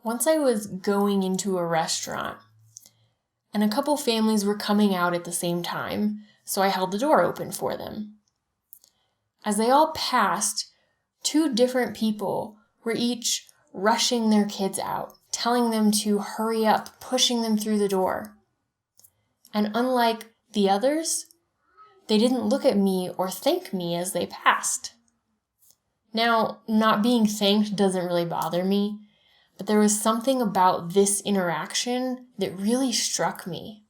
Once I was going into a restaurant, and a couple families were coming out at the same time, so I held the door open for them. As they all passed, two different people were each rushing their kids out, telling them to hurry up, pushing them through the door. And unlike the others, they didn't look at me or thank me as they passed. Now, not being thanked doesn't really bother me, but there was something about this interaction that really struck me.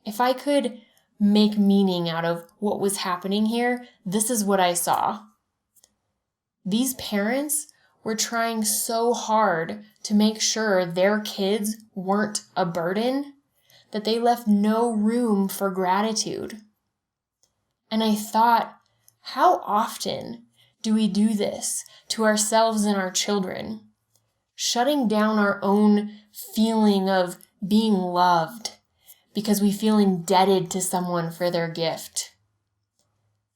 If I could make meaning out of what was happening here, this is what I saw. These parents were trying so hard to make sure their kids weren't a burden that they left no room for gratitude. And I thought, how often do we do this to ourselves and our children? Shutting down our own feeling of being loved because we feel indebted to someone for their gift.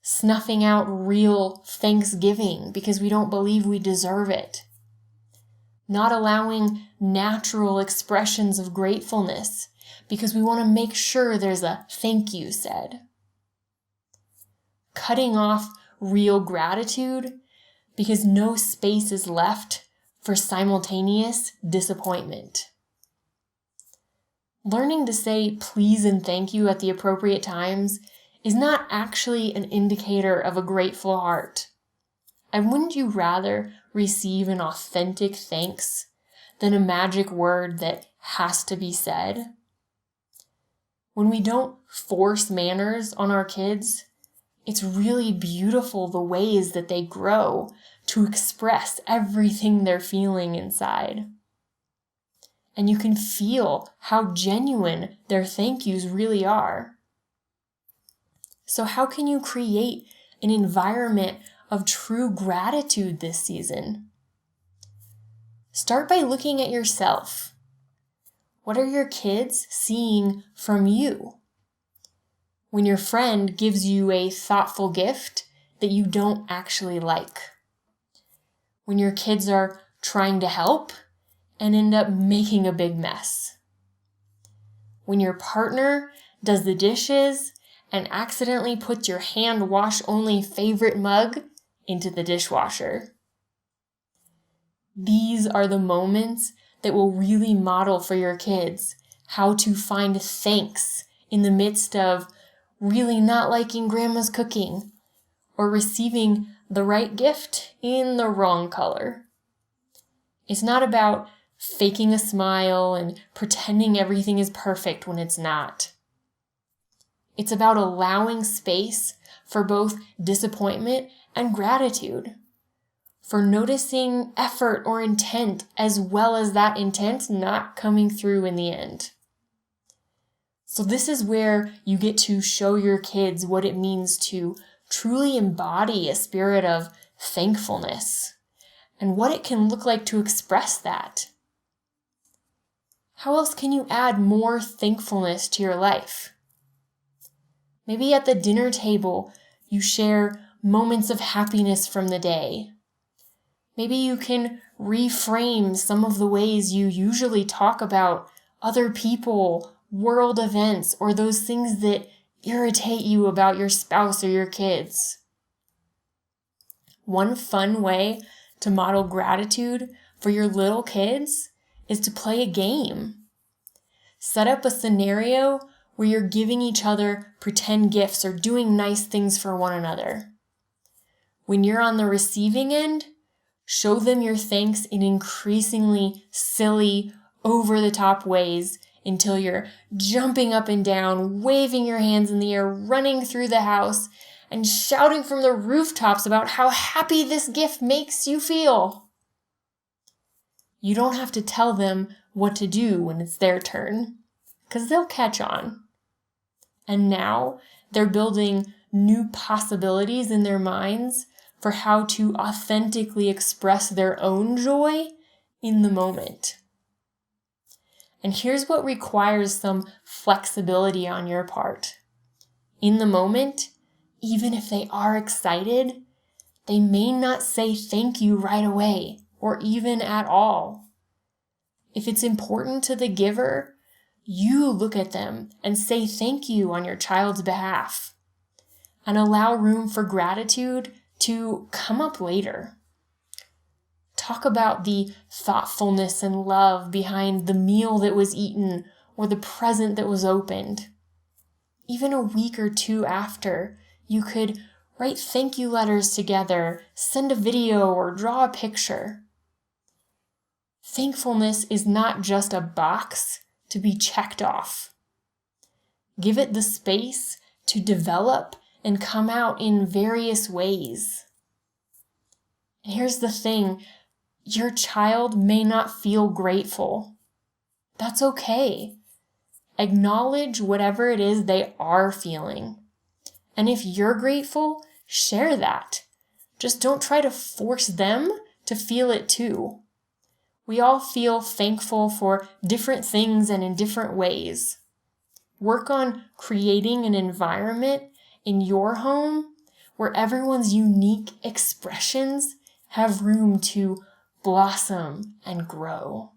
Snuffing out real thanksgiving because we don't believe we deserve it. Not allowing natural expressions of gratefulness because we want to make sure there's a thank you said. Cutting off real gratitude because no space is left for simultaneous disappointment. Learning to say please and thank you at the appropriate times is not actually an indicator of a grateful heart. And wouldn't you rather receive an authentic thanks than a magic word that has to be said? When we don't force manners on our kids, it's really beautiful the ways that they grow to express everything they're feeling inside. And you can feel how genuine their thank yous really are. So how can you create an environment of true gratitude this season? Start by looking at yourself. What are your kids seeing from you? When your friend gives you a thoughtful gift that you don't actually like. When your kids are trying to help and end up making a big mess. When your partner does the dishes and accidentally puts your hand wash only favorite mug into the dishwasher. These are the moments that will really model for your kids how to find thanks in the midst of really not liking grandma's cooking or receiving the right gift in the wrong color. It's not about faking a smile and pretending everything is perfect when it's not. It's about allowing space for both disappointment and gratitude, for noticing effort or intent as well as that intent not coming through in the end. So this is where you get to show your kids what it means to truly embody a spirit of thankfulness and what it can look like to express that. How else can you add more thankfulness to your life? Maybe at the dinner table, you share moments of happiness from the day. Maybe you can reframe some of the ways you usually talk about other people, world events, or those things that irritate you about your spouse or your kids. One fun way to model gratitude for your little kids is to play a game. Set up a scenario where you're giving each other pretend gifts or doing nice things for one another. When you're on the receiving end, show them your thanks in increasingly silly, over-the-top ways until you're jumping up and down, waving your hands in the air, running through the house, and shouting from the rooftops about how happy this gift makes you feel. You don't have to tell them what to do when it's their turn, because they'll catch on. And now they're building new possibilities in their minds for how to authentically express their own joy in the moment. And here's what requires some flexibility on your part. In the moment, even if they are excited, they may not say thank you right away or even at all. If it's important to the giver, you look at them and say thank you on your child's behalf, and allow room for gratitude to come up later. Talk about the thoughtfulness and love behind the meal that was eaten or the present that was opened. Even a week or two after, you could write thank you letters together, send a video, or draw a picture. Thankfulness is not just a box to be checked off. Give it the space to develop and come out in various ways. And here's the thing, your child may not feel grateful. That's okay. Acknowledge whatever it is they are feeling. And if you're grateful, share that. Just don't try to force them to feel it too. We all feel thankful for different things and in different ways. Work on creating an environment in your home where everyone's unique expressions have room to blossom and grow.